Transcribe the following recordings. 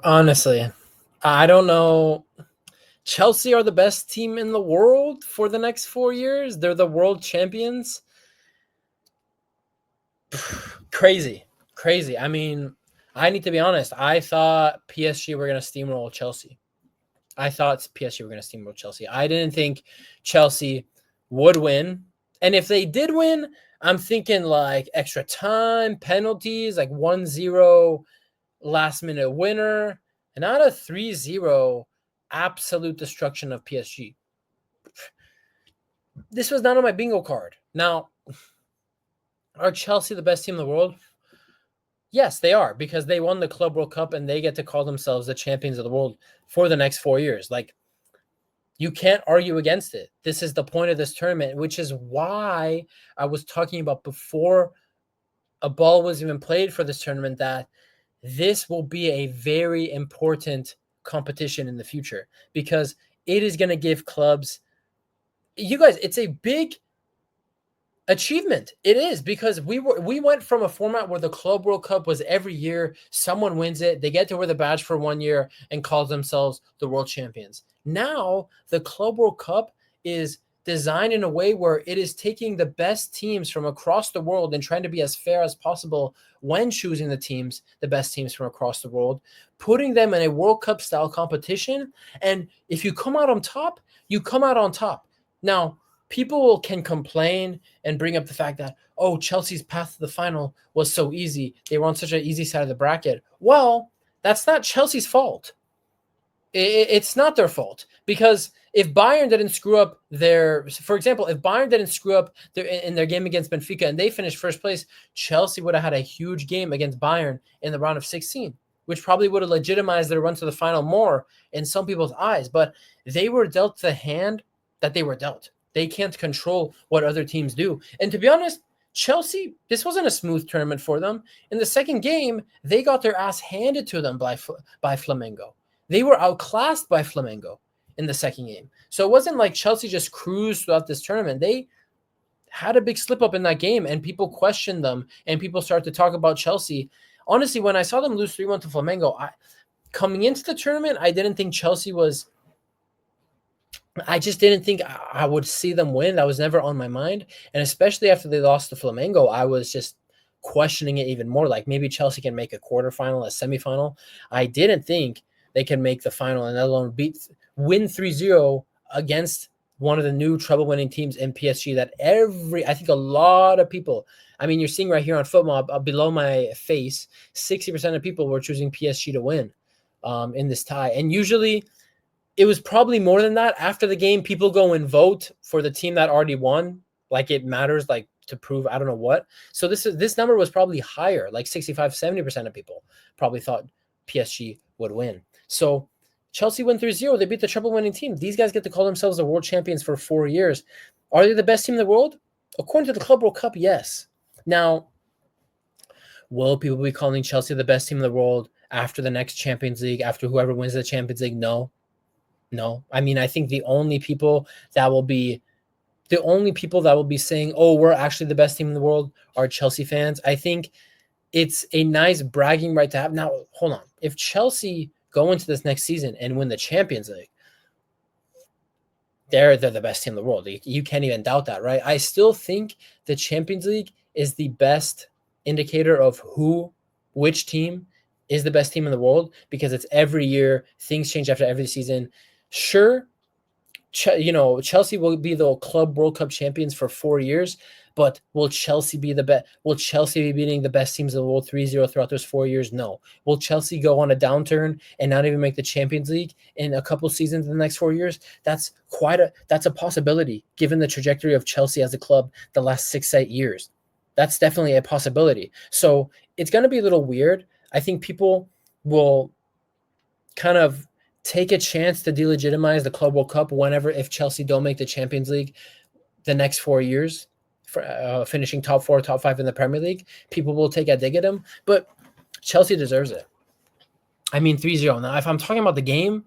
Honestly, I don't know. Chelsea are the best team in the world for the next 4 years. They're the world champions. Crazy. Crazy. I mean, I need to be honest. I thought PSG were going to steamroll Chelsea. I thought PSG were going to steamroll Chelsea. I didn't think Chelsea would win. And if they did win, I'm thinking like extra time, penalties, like 1-0 last minute winner, and not a 3-0 absolute destruction of PSG. This was not on my bingo card. Now, are Chelsea the best team in the world? Yes, they are, because they won the Club World Cup and they get to call themselves the champions of the world for the next 4 years. Like, you can't argue against it. This is the point of this tournament, which is why I was talking about before a ball was even played for this tournament that this will be a very important competition in the future, because it is going to give clubs, you guys, it's a big achievement. It is, because we went from a format where the Club World Cup was every year, someone wins it, they get to wear the badge for 1 year and call themselves the world champions. Now the Club World Cup is designed in a way where it is taking the best teams from across the world and trying to be as fair as possible when choosing the best teams from across the world, putting them in a World Cup style competition. And if you come out on top, you come out on top. Now, people can complain and bring up the fact that, oh, Chelsea's path to the final was so easy. They were on such an easy side of the bracket. Well, that's not Chelsea's fault. It's not their fault, because if Bayern didn't screw up for example, if Bayern didn't screw up in their game against Benfica and they finished first place, Chelsea would have had a huge game against Bayern in the round of 16, which probably would have legitimized their run to the final more in some people's eyes. But they were dealt the hand that they were dealt. They can't control what other teams do. And to be honest, Chelsea, this wasn't a smooth tournament for them. In the second game, they got their ass handed to them by Flamengo. They were outclassed by Flamengo in the second game. So it wasn't like Chelsea just cruised throughout this tournament. They had a big slip up in that game, and people questioned them, and people started to talk about Chelsea. Honestly, when I saw them lose 3-1 to Flamengo, coming into the tournament, I didn't think Chelsea was – I just didn't think I would see them win. That was never on my mind. And especially after they lost to Flamengo, I was just questioning it even more. Like, maybe Chelsea can make a quarterfinal, a semifinal. I didn't think they can make the final, and let alone win 3-0 against one of the new treble-winning teams in PSG that I think a lot of people, I mean, you're seeing right here on football below my face, 60% of people were choosing PSG to win in this tie. And usually it was probably more than that. After the game, people go and vote for the team that already won. Like, it matters, like, to prove I don't know what. So this number was probably higher, like 65, 70% of people probably thought PSG would win. So Chelsea win 3-0. They beat the treble-winning team. These guys get to call themselves the world champions for 4 years. Are they the best team in the world? According to the Club World Cup, yes. Now, will people be calling Chelsea the best team in the world after the next Champions League, after whoever wins the Champions League? No. I mean, I think the only people that will be saying, oh, we're actually the best team in the world are Chelsea fans. I think it's a nice bragging right to have. Now, hold on. If Chelsea go into this next season and win the Champions League, they're the best team in the world. You can't even doubt that, right? I still think the Champions League is the best indicator of which team is the best team in the world, because it's every year. Things change after every season. Sure, Chelsea will be the Club World Cup champions for 4 years, but will Chelsea be the best? Will Chelsea be beating the best teams in the world 3-0 throughout those 4 years? No. Will Chelsea go on a downturn and not even make the Champions League in a couple seasons in the next 4 years? That's a possibility, given the trajectory of Chelsea as a club the last 6-8 years. That's definitely a possibility. So it's going to be a little weird. I think people will kind of take a chance to delegitimize the Club World Cup if Chelsea don't make the Champions League the next 4 years, for finishing top 4, top 5 in the Premier League. People will take a dig at them, but Chelsea deserves it. I mean, 3-0. Now, if I'm talking about the game,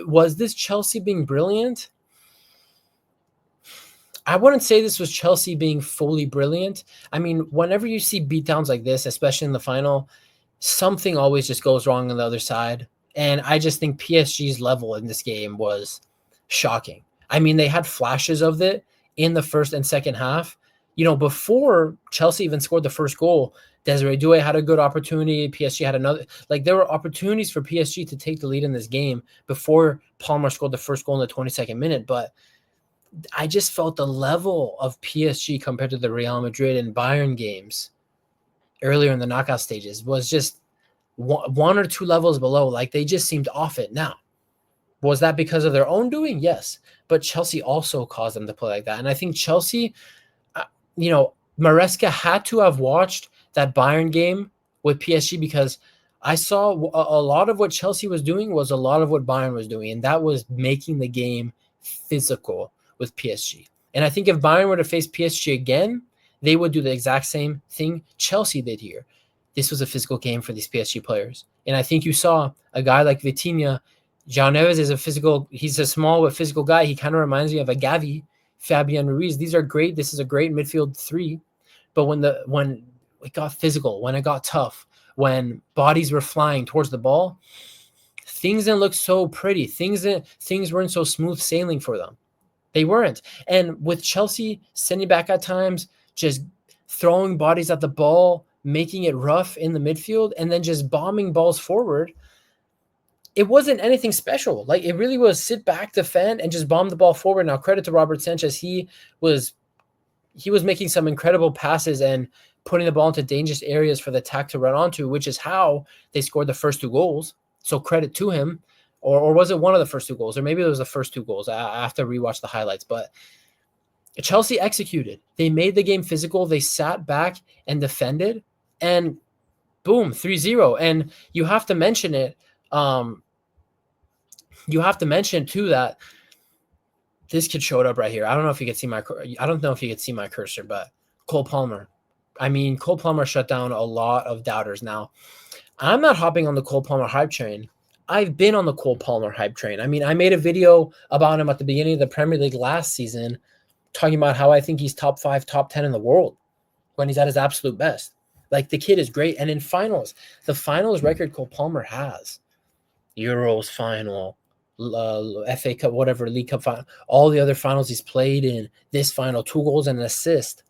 was this Chelsea being brilliant? I wouldn't say this was Chelsea being fully brilliant. I mean, whenever you see beatdowns like this, especially in the final, something always just goes wrong on the other side. And I just think PSG's level in this game was shocking. I mean, they had flashes of it in the first and second half. Before Chelsea even scored the first goal, Desiree Doué had a good opportunity. PSG had another. Like, there were opportunities for PSG to take the lead in this game before Palmer scored the first goal in the 22nd minute. But I just felt the level of PSG compared to the Real Madrid and Bayern games earlier in the knockout stages was just one or two levels below. Like, they just seemed off it. Now, was that because of their own doing? Yes. But Chelsea also caused them to play like that. And I think Chelsea, Maresca had to have watched that Bayern game with PSG, because I saw a lot of what Chelsea was doing was a lot of what Bayern was doing. And that was making the game physical with PSG. And I think if Bayern were to face PSG again, they would do the exact same thing Chelsea did here. This was a physical game for these PSG players. And I think you saw a guy like Vitinha. João Neves is he's a small but physical guy. He kind of reminds me of a Gavi, Fabian Ruiz. These are great. This is a great midfield three. But when it got physical, when it got tough, when bodies were flying towards the ball, things didn't look so pretty. Things weren't so smooth sailing for them. They weren't. And with Chelsea sending back at times, just throwing bodies at the ball, making it rough in the midfield, and then just bombing balls forward, it wasn't anything special. Like, it really was sit back, defend, and just bomb the ball forward. Now, credit to Robert Sanchez. He was making some incredible passes and putting the ball into dangerous areas for the attack to run onto, which is how they scored the first two goals. So credit to him. Or was it one of the first two goals? Or maybe it was the first two goals. I have to rewatch the highlights. But Chelsea executed. They made the game physical. They sat back and defended. And boom, 3-0. And you have to mention it. You have to mention, too, that this kid showed up right here. I don't know if you could see my cursor, but Cole Palmer. I mean, Cole Palmer shut down a lot of doubters. Now, I'm not hopping on the Cole Palmer hype train. I've been on the Cole Palmer hype train. I mean, I made a video about him at the beginning of the Premier League last season, talking about how I think he's top 5, top 10 in the world when he's at his absolute best. Like, the kid is great. And in finals, the finals record Cole Palmer has, Euros final, FA Cup, whatever, League Cup final, all the other finals he's played in, this final, 2 goals and an assist.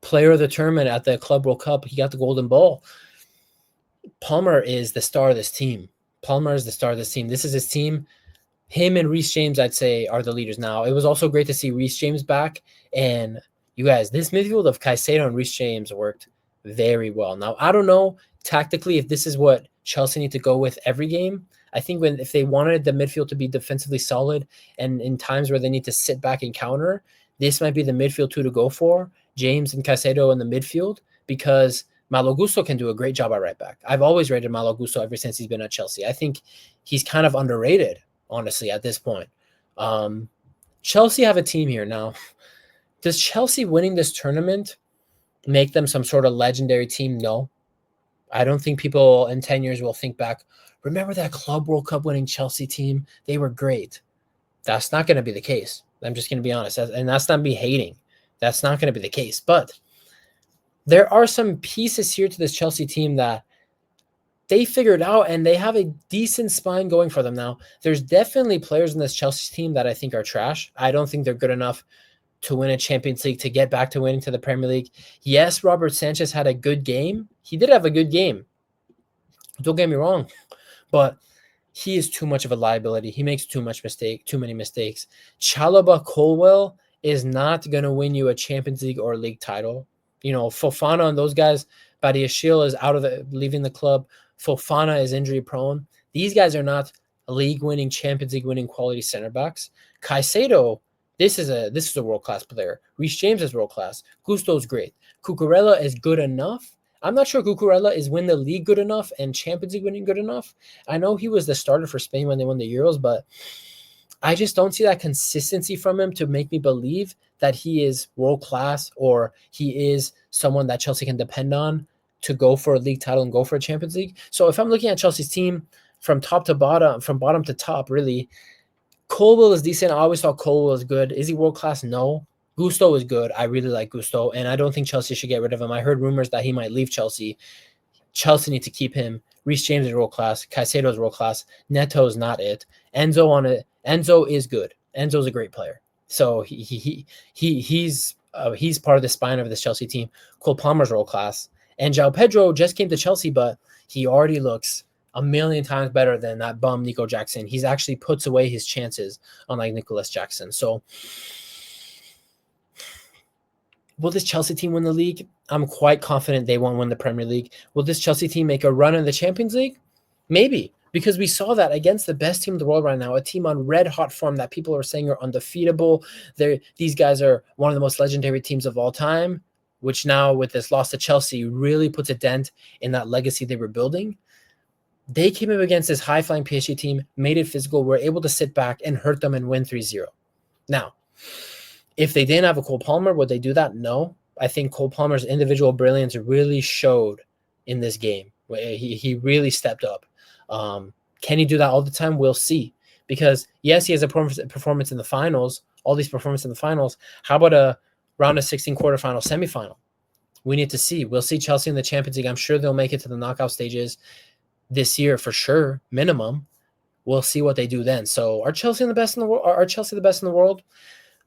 Player of the tournament at the Club World Cup, he got the golden ball. Palmer is the star of this team. This is his team. Him and Reece James, I'd say, are the leaders now. It was also great to see Reece James back. And you guys, this midfield of Caicedo and Reece James worked very well. Now, I don't know tactically if this is what Chelsea need to go with every game. I think if they wanted the midfield to be defensively solid and in times where they need to sit back and counter, this might be the midfield two to go for, James and Caicedo in the midfield, because Malo Gusto can do a great job at right back. I've always rated Malo Gusto ever since he's been at Chelsea. I think he's kind of underrated, honestly, at this point. Chelsea have a team here now. Does Chelsea winning this tournament make them some sort of legendary team? No. I don't think people in 10 years will think back, remember that Club World Cup winning Chelsea team? They were great. That's not going to be the case. I'm just going to be honest. And that's not me hating. That's not going to be the case. But there are some pieces here to this Chelsea team that they figured out, and they have a decent spine going for them now. There's definitely players in this Chelsea team that I think are trash. I don't think they're good enough to win a Champions League, to get back to winning to the Premier League. Yes, Robert Sanchez had a good game. He did have a good game. Don't get me wrong. But he is too much of a liability. He makes too many mistakes. Chalobah Colwell is not going to win you a Champions League or a league title. Fofana and those guys, Badiashile is leaving the club. Fofana is injury prone. These guys are not league-winning, Champions League-winning quality center backs. Caicedo, this is a world-class player. Reece James is world-class. Gusto's great. Cucurella is good enough. I'm not sure Cucurella is win the league good enough and Champions League winning good enough. I know he was the starter for Spain when they won the Euros, but I just don't see that consistency from him to make me believe that he is world-class or he is someone that Chelsea can depend on to go for a league title and go for a Champions League. So if I'm looking at Chelsea's team from bottom to top, really, Colwell is decent. I always thought Colwell was good. Is he world-class? No. Gusto is good. I really like Gusto, and I don't think Chelsea should get rid of him. I heard rumors that he might leave Chelsea. Chelsea need to keep him. Reece James is world class. Caicedo is world class. Neto's not it. Enzo is good. Enzo's a great player. So he's part of the spine of this Chelsea team. Cole Palmer's world class. And João Pedro just came to Chelsea, but he already looks a million times better than that bum Nico Jackson. He's actually puts away his chances, unlike Nicholas Jackson. So will this Chelsea team win the league? I'm quite confident they won't win the Premier League. Will this Chelsea team make a run in the Champions League? Maybe, because we saw that against the best team in the world right now, a team on red hot form that people are saying are undefeatable. These guys are one of the most legendary teams of all time, which now with this loss to Chelsea really puts a dent in that legacy they were building. They came up against this high-flying PSG team, made it physical, were able to sit back and hurt them and win 3-0. Now, if they didn't have a Cole Palmer, would they do that? No. I think Cole Palmer's individual brilliance really showed in this game. He really stepped up. Can he do that all the time? We'll see. Because, yes, he has a performance in the finals, all these performances in the finals. How about a round of 16 quarterfinal, semifinal? We need to see. We'll see Chelsea in the Champions League. I'm sure they'll make it to the knockout stages this year for sure, minimum. We'll see what they do then. So are Chelsea the best in the world? Are Chelsea the best in the world?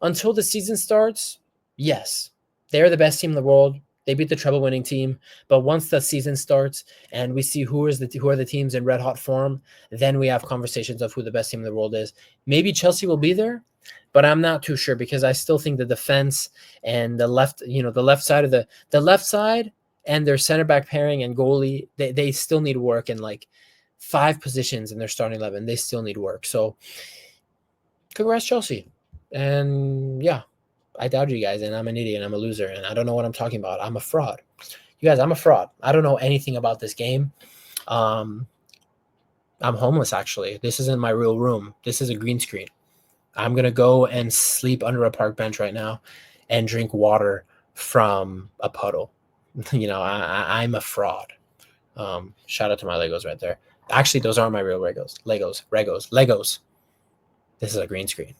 Until the season starts, yes. They're the best team in the world. They beat the treble-winning team. But once the season starts and we see who are the teams in red-hot form, then we have conversations of who the best team in the world is. Maybe Chelsea will be there, but I'm not too sure because I still think the defense and the left side and their center back pairing and goalie, they still need work in like 5 positions in their starting 11. They still need work. So congrats, Chelsea. And yeah, I doubted you guys, and I'm an idiot, I'm a loser, and I don't know what I'm talking about. I'm a fraud. You guys, I'm a fraud. I don't know anything about this game. I'm homeless, actually. This isn't my real room. This is a green screen. I'm going to go and sleep under a park bench right now and drink water from a puddle. I'm a fraud. Shout out to my Legos right there. Actually, those aren't my real Legos. Legos. This is a green screen.